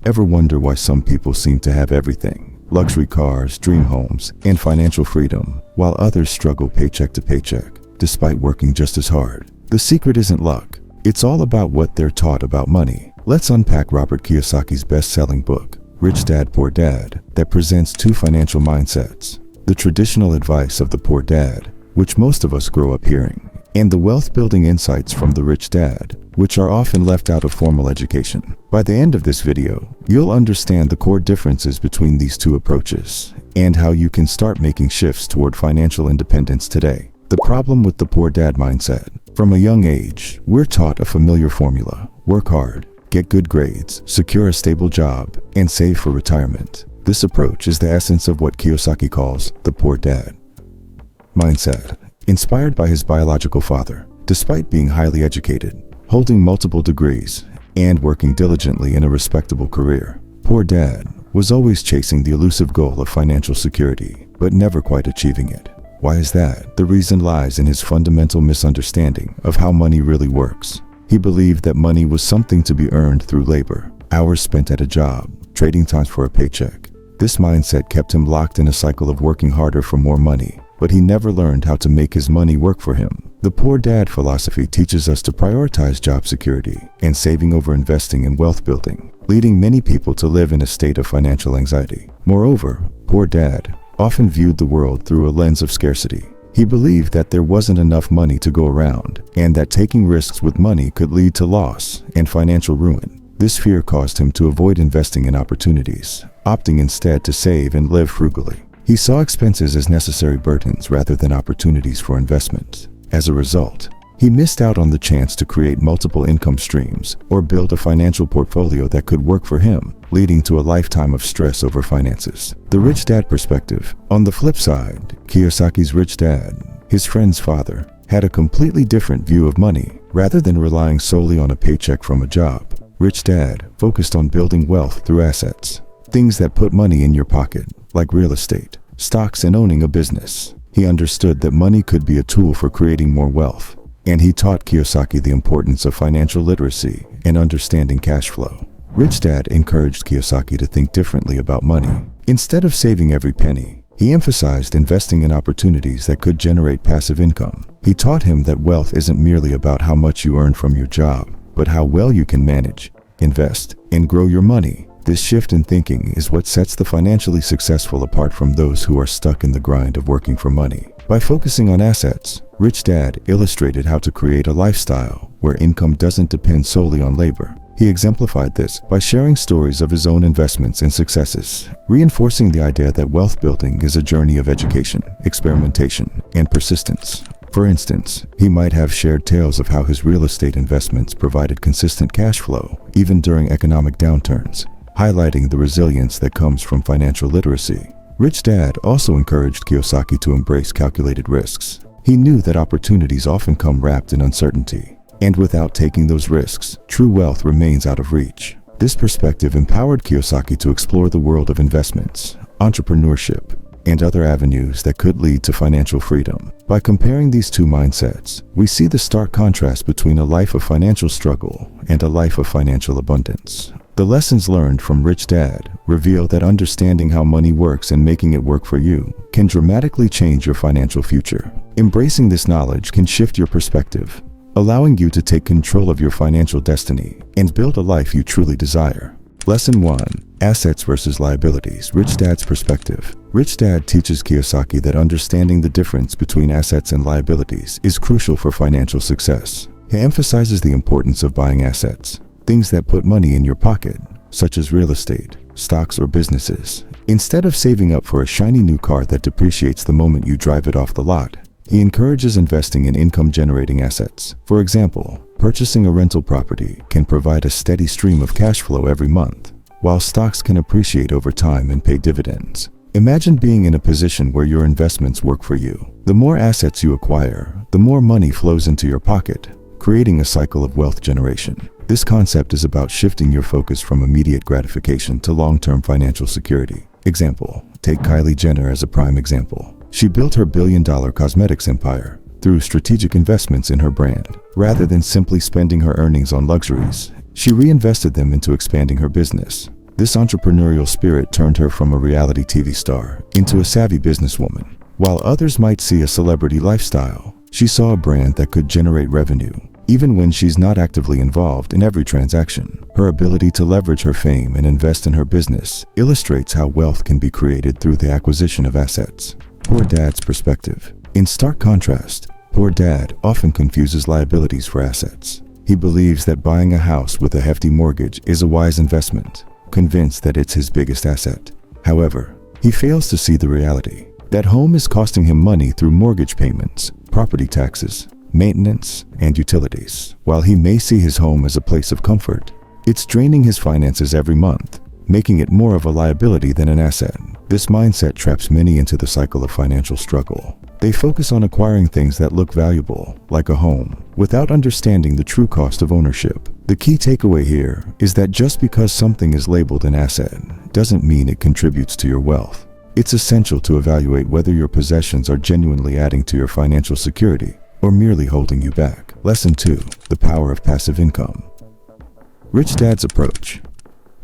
Ever wonder why some people seem to have everything? Luxury cars, dream homes, and financial freedom, while others struggle paycheck to paycheck, despite working just as hard. The secret isn't luck. It's all about what they're taught about money. Let's unpack Robert Kiyosaki's best-selling book, Rich Dad, Poor Dad, that presents two financial mindsets: the traditional advice of the poor dad, which most of us grow up hearing, and the wealth-building insights from the rich dad, which are often left out of formal education. By the end of this video, you'll understand the core differences between these two approaches and how you can start making shifts toward financial independence today. The problem with the poor dad mindset. From a young age, we're taught a familiar formula: work hard, get good grades, secure a stable job, and save for retirement. This approach is the essence of what Kiyosaki calls the poor dad mindset. Inspired by his biological father, despite being highly educated, holding multiple degrees, and working diligently in a respectable career, Poor Dad was always chasing the elusive goal of financial security, but never quite achieving it. Why is that? The reason lies in his fundamental misunderstanding of how money really works. He believed that money was something to be earned through labor, hours spent at a job, trading time for a paycheck. This mindset kept him locked in a cycle of working harder for more money, but he never learned how to make his money work for him. The poor dad philosophy teaches us to prioritize job security and saving over investing in wealth building, leading many people to live in a state of financial anxiety. Moreover, Poor Dad often viewed the world through a lens of scarcity. He believed that there wasn't enough money to go around, and that taking risks with money could lead to loss and financial ruin. This fear caused him to avoid investing in opportunities, opting instead to save and live frugally. He saw expenses as necessary burdens rather than opportunities for investment. As a result, he missed out on the chance to create multiple income streams or build a financial portfolio that could work for him, leading to a lifetime of stress over finances. The rich dad perspective. On the flip side, Kiyosaki's rich dad, his friend's father, had a completely different view of money. Rather than relying solely on a paycheck from a job, Rich Dad focused on building wealth through assets, things that put money in your pocket, like real estate, stocks, and owning a business. He understood that money could be a tool for creating more wealth, and he taught Kiyosaki the importance of financial literacy and understanding cash flow. Rich Dad encouraged Kiyosaki to think differently about money. Instead of saving every penny, he emphasized investing in opportunities that could generate passive income. He taught him that wealth isn't merely about how much you earn from your job, but how well you can manage, invest, and grow your money. This shift in thinking is what sets the financially successful apart from those who are stuck in the grind of working for money. By focusing on assets, Rich Dad illustrated how to create a lifestyle where income doesn't depend solely on labor. He exemplified this by sharing stories of his own investments and successes, reinforcing the idea that wealth building is a journey of education, experimentation, and persistence. For instance, he might have shared tales of how his real estate investments provided consistent cash flow, even during economic downturns, highlighting the resilience that comes from financial literacy. Rich Dad also encouraged Kiyosaki to embrace calculated risks. He knew that opportunities often come wrapped in uncertainty, and without taking those risks, true wealth remains out of reach. This perspective empowered Kiyosaki to explore the world of investments, entrepreneurship, and other avenues that could lead to financial freedom. By comparing these two mindsets, we see the stark contrast between a life of financial struggle and a life of financial abundance. The lessons learned from Rich Dad reveal that understanding how money works and making it work for you can dramatically change your financial future. Embracing this knowledge can shift your perspective, allowing you to take control of your financial destiny and build a life you truly desire. Lesson 1. Assets versus liabilities. Rich Dad's perspective. Rich Dad teaches Kiyosaki that understanding the difference between assets and liabilities is crucial for financial success. He emphasizes the importance of buying assets, things that put money in your pocket, such as real estate, stocks, or businesses. Instead of saving up for a shiny new car that depreciates the moment you drive it off the lot, he encourages investing in income-generating assets. For example, purchasing a rental property can provide a steady stream of cash flow every month, while stocks can appreciate over time and pay dividends. Imagine being in a position where your investments work for you. The more assets you acquire, the more money flows into your pocket, creating a cycle of wealth generation. This concept is about shifting your focus from immediate gratification to long-term financial security. Example, take Kylie Jenner as a prime example. She built her billion-dollar cosmetics empire through strategic investments in her brand. Rather than simply spending her earnings on luxuries, she reinvested them into expanding her business. This entrepreneurial spirit turned her from a reality TV star into a savvy businesswoman. While others might see a celebrity lifestyle, she saw a brand that could generate revenue, even when she's not actively involved in every transaction. Her ability to leverage her fame and invest in her business illustrates how wealth can be created through the acquisition of assets. Poor Dad's perspective. In stark contrast, Poor Dad often confuses liabilities for assets. He believes that buying a house with a hefty mortgage is a wise investment, convinced that it's his biggest asset. However, he fails to see the reality that home is costing him money through mortgage payments, property taxes, maintenance, and utilities. While he may see his home as a place of comfort, it's draining his finances every month, making it more of a liability than an asset. This mindset traps many into the cycle of financial struggle. They focus on acquiring things that look valuable, like a home, without understanding the true cost of ownership. The key takeaway here is that just because something is labeled an asset doesn't mean it contributes to your wealth. It's essential to evaluate whether your possessions are genuinely adding to your financial security or merely holding you back. Lesson 2. The power of passive income. Rich Dad's approach.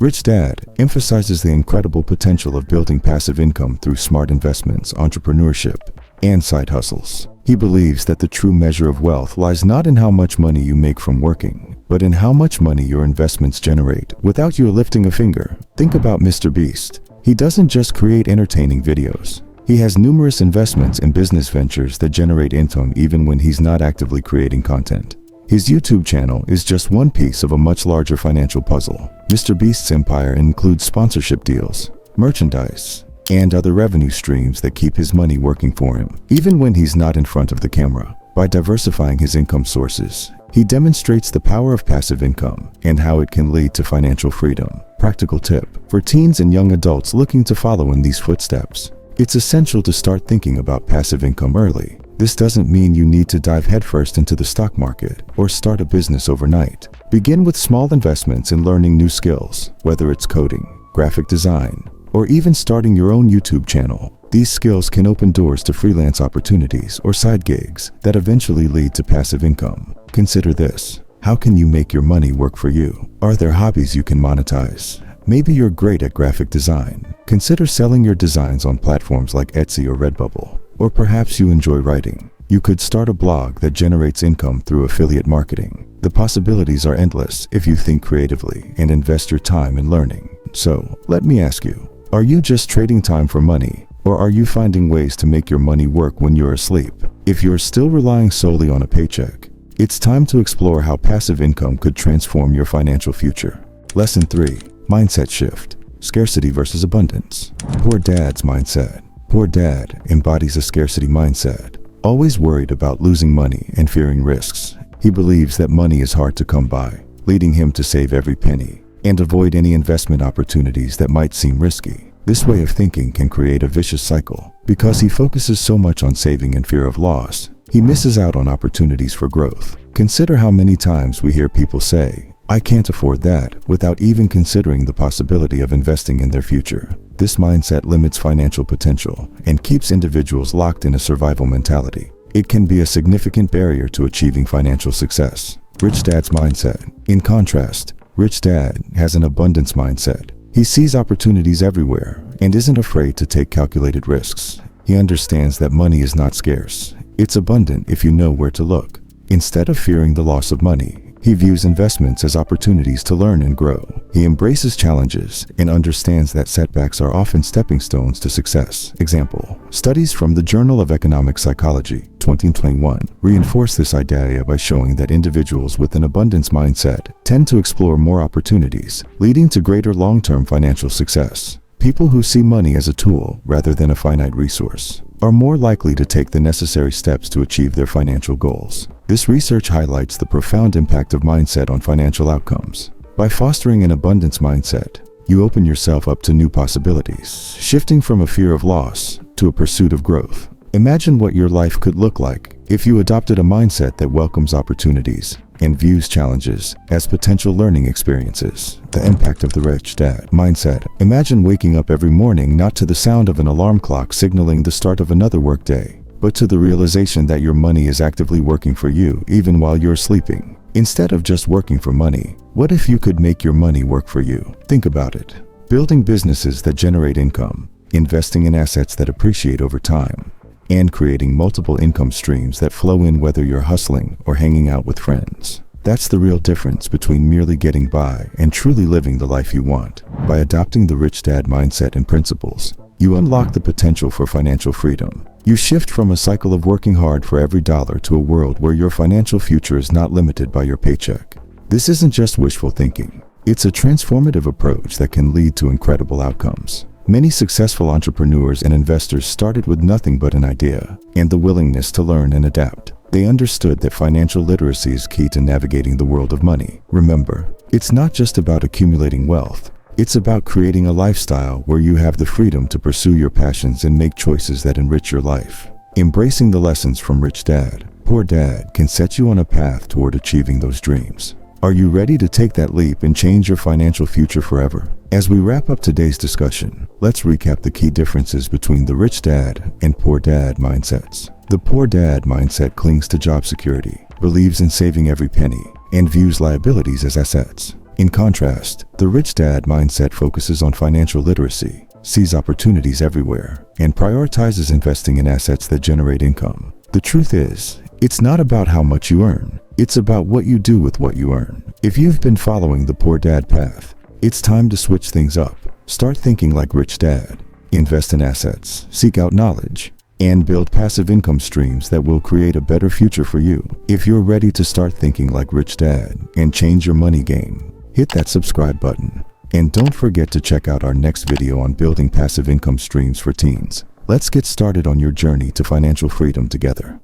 Rich Dad emphasizes the incredible potential of building passive income through smart investments, entrepreneurship, and side hustles. He believes that the true measure of wealth lies not in how much money you make from working, but in how much money your investments generate without you lifting a finger. Think about Mr. Beast. He doesn't just create entertaining videos. He has numerous investments in business ventures that generate income even when he's not actively creating content. His YouTube channel is just one piece of a much larger financial puzzle. Mr. Beast's empire includes sponsorship deals, merchandise, and other revenue streams that keep his money working for him, even when he's not in front of the camera. By diversifying his income sources, he demonstrates the power of passive income and how it can lead to financial freedom. Practical tip for teens and young adults looking to follow in these footsteps. It's essential to start thinking about passive income early. This doesn't mean you need to dive headfirst into the stock market or start a business overnight. Begin with small investments in learning new skills, whether it's coding, graphic design, or even starting your own YouTube channel. These skills can open doors to freelance opportunities or side gigs that eventually lead to passive income. Consider this. How can you make your money work for you? Are there hobbies you can monetize? Maybe you're great at graphic design. Consider selling your designs on platforms like Etsy or Redbubble. Or perhaps you enjoy writing. You could start a blog that generates income through affiliate marketing. The possibilities are endless if you think creatively and invest your time in learning. So, let me ask you, are you just trading time for money? Or are you finding ways to make your money work when you're asleep? If you're still relying solely on a paycheck, it's time to explore how passive income could transform your financial future. Lesson 3. Mindset shift. Scarcity versus abundance. Poor Dad's mindset. Poor Dad embodies a scarcity mindset, always worried about losing money and fearing risks. He believes that money is hard to come by, leading him to save every penny and avoid any investment opportunities that might seem risky. This way of thinking can create a vicious cycle. Because he focuses so much on saving and fear of loss, he misses out on opportunities for growth. Consider how many times we hear people say, "I can't afford that," without even considering the possibility of investing in their future. This mindset limits financial potential and keeps individuals locked in a survival mentality. It can be a significant barrier to achieving financial success. Rich Dad's mindset. In contrast, Rich Dad has an abundance mindset. He sees opportunities everywhere and isn't afraid to take calculated risks. He understands that money is not scarce. It's abundant if you know where to look. Instead of fearing the loss of money, he views investments as opportunities to learn and grow. He embraces challenges and understands that setbacks are often stepping stones to success. Example, studies from the Journal of Economic Psychology, 2021, reinforce this idea by showing that individuals with an abundance mindset tend to explore more opportunities, leading to greater long-term financial success. People who see money as a tool rather than a finite resource are more likely to take the necessary steps to achieve their financial goals. This research highlights the profound impact of mindset on financial outcomes. By fostering an abundance mindset, you open yourself up to new possibilities, shifting from a fear of loss to a pursuit of growth. Imagine what your life could look like if you adopted a mindset that welcomes opportunities and views challenges as potential learning experiences. The impact of the Rich Dad mindset. Imagine waking up every morning not to the sound of an alarm clock signaling the start of another workday, but to the realization that your money is actively working for you even while you're sleeping. Instead of just working for money, what if you could make your money work for you? Think about it. building businesses that generate income, investing in assets that appreciate over time, and creating multiple income streams that flow in whether you're hustling or hanging out with friends. That's the real difference between merely getting by and truly living the life you want. By adopting the rich dad mindset and principles, you unlock the potential for financial freedom. You shift from a cycle of working hard for every dollar to a world where your financial future is not limited by your paycheck. This isn't just wishful thinking. It's a transformative approach that can lead to incredible outcomes. Many successful entrepreneurs and investors started with nothing but an idea and the willingness to learn and adapt. They understood that financial literacy is key to navigating the world of money. Remember, it's not just about accumulating wealth. It's about creating a lifestyle where you have the freedom to pursue your passions and make choices that enrich your life. Embracing the lessons from Rich Dad, Poor Dad can set you on a path toward achieving those dreams. Are you ready to take that leap and change your financial future forever? As we wrap up today's discussion, let's recap the key differences between the Rich Dad and Poor Dad mindsets. The Poor Dad mindset clings to job security, believes in saving every penny, and views liabilities as assets. In contrast, the Rich Dad mindset focuses on financial literacy, sees opportunities everywhere, and prioritizes investing in assets that generate income. The truth is, it's not about how much you earn. It's about what you do with what you earn. If you've been following the Poor Dad path, it's time to switch things up. Start thinking like Rich Dad. Invest in assets, seek out knowledge, and build passive income streams that will create a better future for you. If you're ready to start thinking like Rich Dad and change your money game, hit that subscribe button. And don't forget to check out our next video on building passive income streams for teens. Let's get started on your journey to financial freedom together.